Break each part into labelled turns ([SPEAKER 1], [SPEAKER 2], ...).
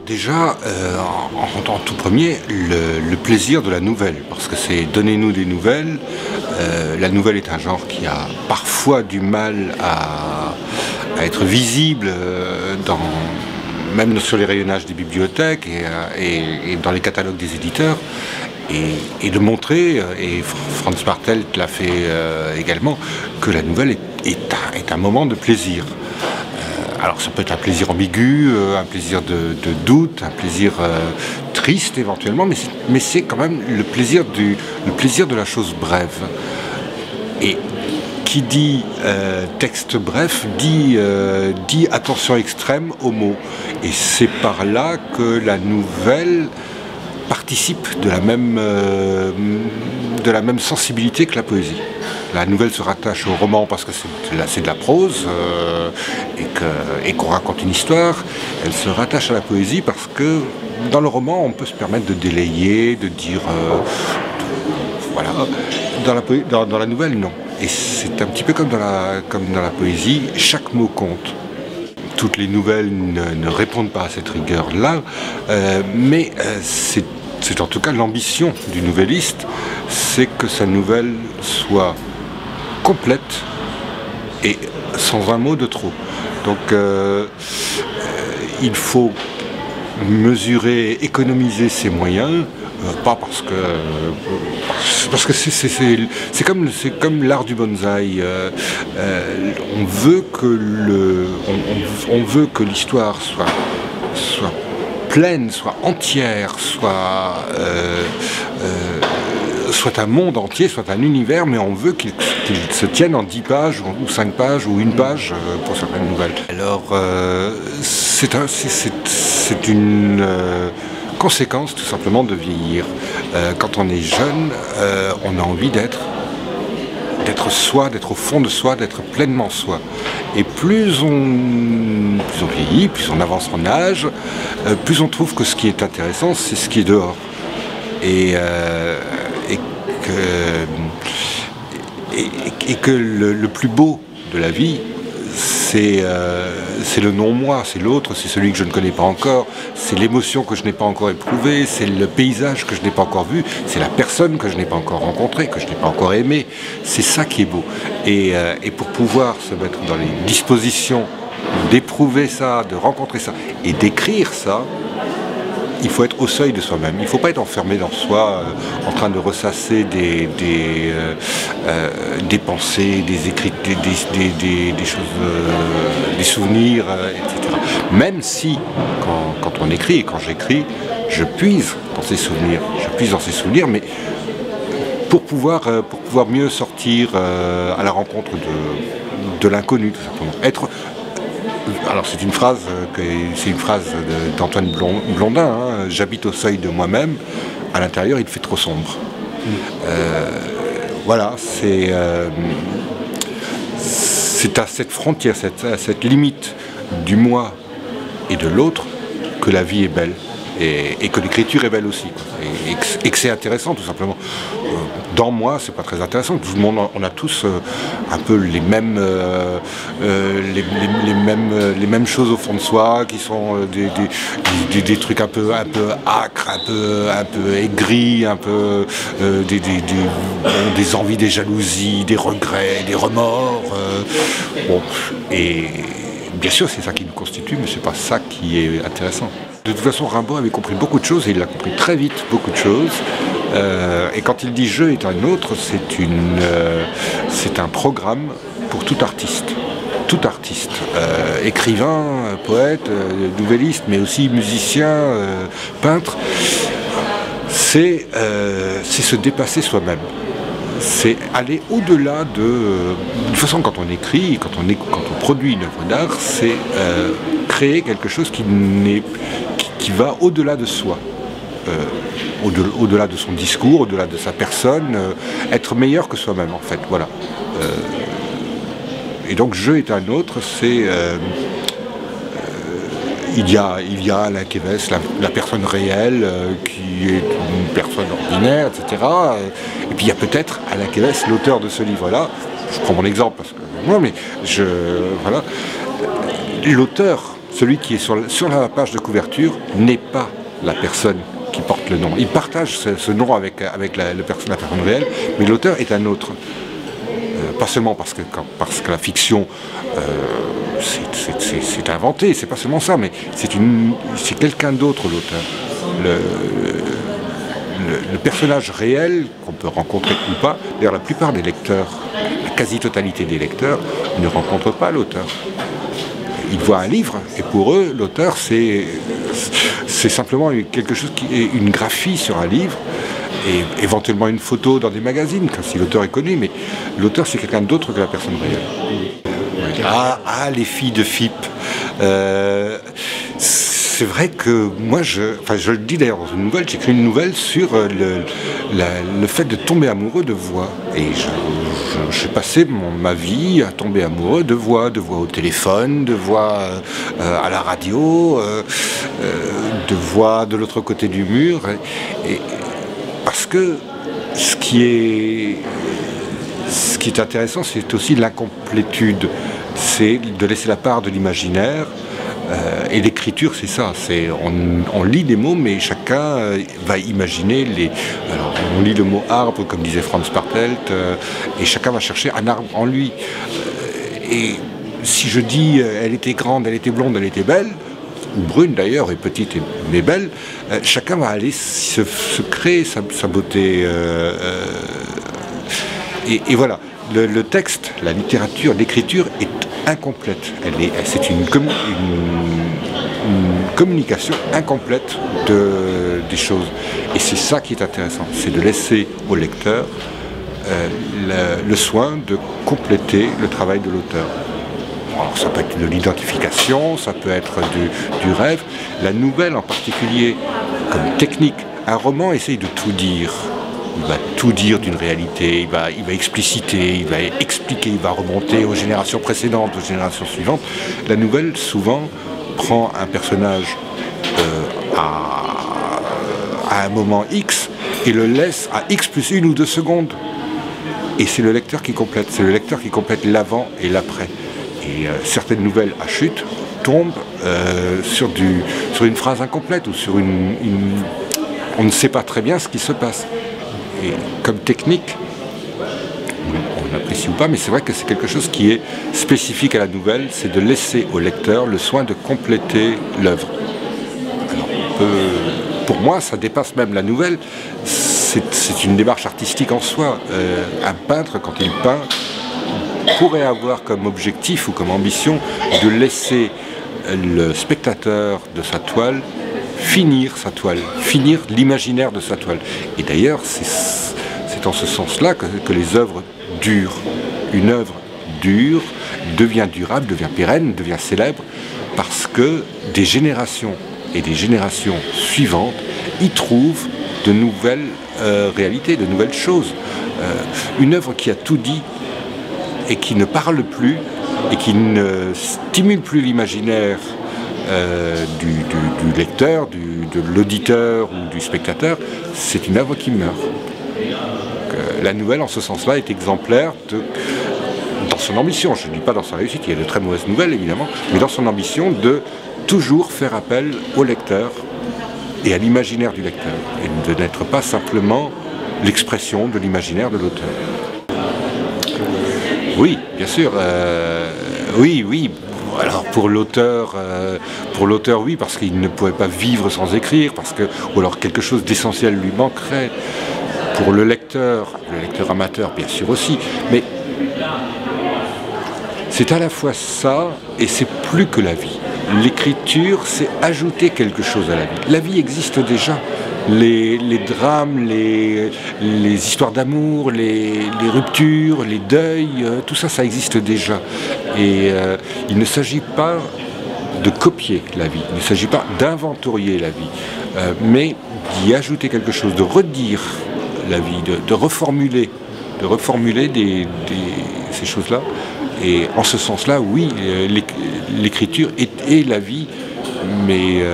[SPEAKER 1] déjà, en tout premier, le plaisir de la nouvelle, parce que c'est donnez-nous des nouvelles. La nouvelle est un genre qui a parfois du mal à être visible même sur les rayonnages des bibliothèques et dans les catalogues des éditeurs. Et de montrer, et Franz Martel l'a fait également, que la nouvelle est un moment de plaisir. Alors ça peut être un plaisir ambigu, un plaisir de doute, un plaisir triste éventuellement, mais c'est quand même le plaisir de la chose brève. Et qui dit texte bref dit attention extrême aux mots. Et c'est par là que la nouvelle participe de la même sensibilité que la poésie. La nouvelle se rattache au roman parce que c'est de la prose et qu'on raconte une histoire. Elle se rattache à la poésie parce que dans le roman, on peut se permettre de délayer, de dire... voilà. Dans la nouvelle, non. Et c'est un petit peu comme dans la poésie, chaque mot compte. Toutes les nouvelles ne répondent pas à cette rigueur-là, mais c'est en tout cas l'ambition du nouvelliste, c'est que sa nouvelle soit complète et sans un mot de trop. Donc il faut mesurer, économiser ses moyens, pas parce que c'est comme l'art du bonsaï. On veut que l'histoire soit pleine, soit entière, soit un monde entier, soit un univers, mais on veut qu'il se tienne en 10 pages, ou 5 pages, ou une page pour certaines nouvelles. Alors, c'est une conséquence tout simplement de vieillir. Quand on est jeune, on a envie d'être soi, d'être au fond de soi, d'être pleinement soi. Et plus on vieillit, plus on avance en âge, plus on trouve que ce qui est intéressant, c'est ce qui est dehors. Et que le plus beau de la vie, c'est le non-moi, c'est l'autre, c'est celui que je ne connais pas encore, c'est l'émotion que je n'ai pas encore éprouvée, c'est le paysage que je n'ai pas encore vu, c'est la personne que je n'ai pas encore rencontrée, que je n'ai pas encore aimée. C'est ça qui est beau. Et pour pouvoir se mettre dans les dispositions d'éprouver ça, de rencontrer ça et d'écrire ça, il faut être au seuil de soi-même. Il ne faut pas être enfermé dans soi, en train de ressasser des pensées, des écrits, des choses, des souvenirs, etc. Même si, quand on écrit et quand j'écris, je puise dans ces souvenirs, mais pour pouvoir mieux sortir à la rencontre de l'inconnu, tout simplement. Alors c'est une phrase d'Antoine Blondin, hein, j'habite au seuil de moi-même, à l'intérieur il fait trop sombre. Voilà, c'est à cette frontière, à cette limite du moi et de l'autre que la vie est belle. Et que l'écriture est belle aussi, et que c'est intéressant tout simplement. Dans moi, c'est pas très intéressant. Tout le monde, on a tous un peu les mêmes choses au fond de soi, qui sont des trucs un peu âcres, un peu aigris, un peu des envies, des jalousies, des regrets, des remords. Bon, et bien sûr, c'est ça qui nous constitue, mais c'est pas ça qui est intéressant. De toute façon, Rimbaud avait compris beaucoup de choses, et il a compris très vite beaucoup de choses. Et quand il dit « je » est un autre, c'est un programme pour tout artiste. Tout artiste, écrivain, poète, nouvelliste, mais aussi musicien, peintre. C'est se dépasser soi-même. C'est aller au-delà de... De toute façon, quand on écrit, quand on produit une œuvre d'art, c'est créer quelque chose qui va au-delà de soi, au-delà de son discours, au-delà de sa personne, être meilleur que soi-même, en fait, voilà. Et donc, je est un autre, c'est... il y a Alain Quévès, la personne réelle, qui est une personne ordinaire, etc. Et puis il y a peut-être Alain Quévès, l'auteur de ce livre-là. Je prends mon exemple parce que... Non, mais voilà. L'auteur, celui qui est sur la page de couverture n'est pas la personne qui porte le nom. Il partage ce nom avec la personne réelle, mais l'auteur est un autre. Pas seulement parce que la fiction c'est inventé, c'est pas seulement ça, mais c'est quelqu'un d'autre l'auteur. Le personnage réel, qu'on peut rencontrer ou pas, d'ailleurs la plupart des lecteurs, la quasi-totalité des lecteurs, ne rencontrent pas l'auteur. Ils voient un livre, et pour eux, l'auteur, c'est simplement quelque chose une graphie sur un livre, et éventuellement une photo dans des magazines, si l'auteur est connu, mais l'auteur, c'est quelqu'un d'autre que la personne réelle. Ah, les filles de FIP. C'est vrai que moi, je le dis d'ailleurs dans une nouvelle, j'écris une nouvelle sur le fait de tomber amoureux de voix. Et j'ai passé ma vie à tomber amoureux de voix au téléphone, de voix à la radio, de voix de l'autre côté du mur. Parce que ce qui est intéressant, c'est aussi l'incomplétude. C'est de laisser la part de l'imaginaire. Et l'écriture, c'est ça. On lit des mots, mais chacun va imaginer Alors, on lit le mot arbre, comme disait Franz Bartelt, et chacun va chercher un arbre en lui. Et si je dis elle était grande, elle était blonde, elle était belle, ou brune d'ailleurs, et petite mais belle, chacun va aller se créer sa beauté. Et voilà, le texte, la littérature, l'écriture est incomplète. C'est une communication incomplète des choses. Et c'est ça qui est intéressant, c'est de laisser au lecteur le soin de compléter le travail de l'auteur. Alors ça peut être de l'identification, ça peut être du rêve. La nouvelle en particulier, comme technique, un roman essaye de tout dire. Il va tout dire d'une réalité, il va expliciter, il va expliquer, il va remonter aux générations précédentes, aux générations suivantes. La nouvelle, souvent, prend un personnage à un moment X et le laisse à X plus 1 ou 2 secondes. Et c'est le lecteur qui complète, l'avant et l'après. Et certaines nouvelles à chute tombent sur une phrase incomplète ou sur on ne sait pas très bien ce qui se passe. Et comme technique, on apprécie ou pas, mais c'est vrai que c'est quelque chose qui est spécifique à la nouvelle, c'est de laisser au lecteur le soin de compléter l'œuvre. Alors, pour moi, ça dépasse même la nouvelle, c'est une démarche artistique en soi. Un peintre, quand il peint, pourrait avoir comme objectif ou comme ambition de laisser le spectateur de sa toile finir sa toile, finir l'imaginaire de sa toile. Et d'ailleurs, c'est en ce sens-là que les œuvres durent. Une œuvre dure, devient durable, devient pérenne, devient célèbre, parce que des générations et des générations suivantes y trouvent de nouvelles réalités, de nouvelles choses. Une œuvre qui a tout dit et qui ne parle plus et qui ne stimule plus l'imaginaire du lecteur, de l'auditeur ou du spectateur, c'est une œuvre qui meurt. La nouvelle, en ce sens-là, est exemplaire dans son ambition. Je ne dis pas dans sa réussite, il y a de très mauvaises nouvelles, évidemment, mais dans son ambition de toujours faire appel au lecteur et à l'imaginaire du lecteur, et de n'être pas simplement l'expression de l'imaginaire de l'auteur. Oui, bien sûr. Oui. Alors pour l'auteur, oui, parce qu'il ne pouvait pas vivre sans écrire, ou alors quelque chose d'essentiel lui manquerait. Pour le lecteur amateur, bien sûr aussi, mais c'est à la fois ça et c'est plus que la vie. L'écriture, c'est ajouter quelque chose à la vie. La vie existe déjà. Les drames, les histoires d'amour, les ruptures, les deuils, tout ça, ça existe déjà. Et il ne s'agit pas de copier la vie, il ne s'agit pas d'inventorier la vie, mais d'y ajouter quelque chose, de redire la vie, de reformuler ces choses-là. Et en ce sens-là, oui, l'écriture est la vie, mais...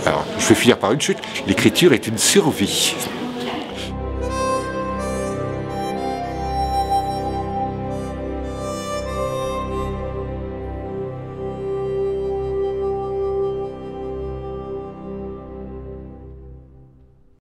[SPEAKER 1] alors, je vais finir par une chute. L'écriture est une survie.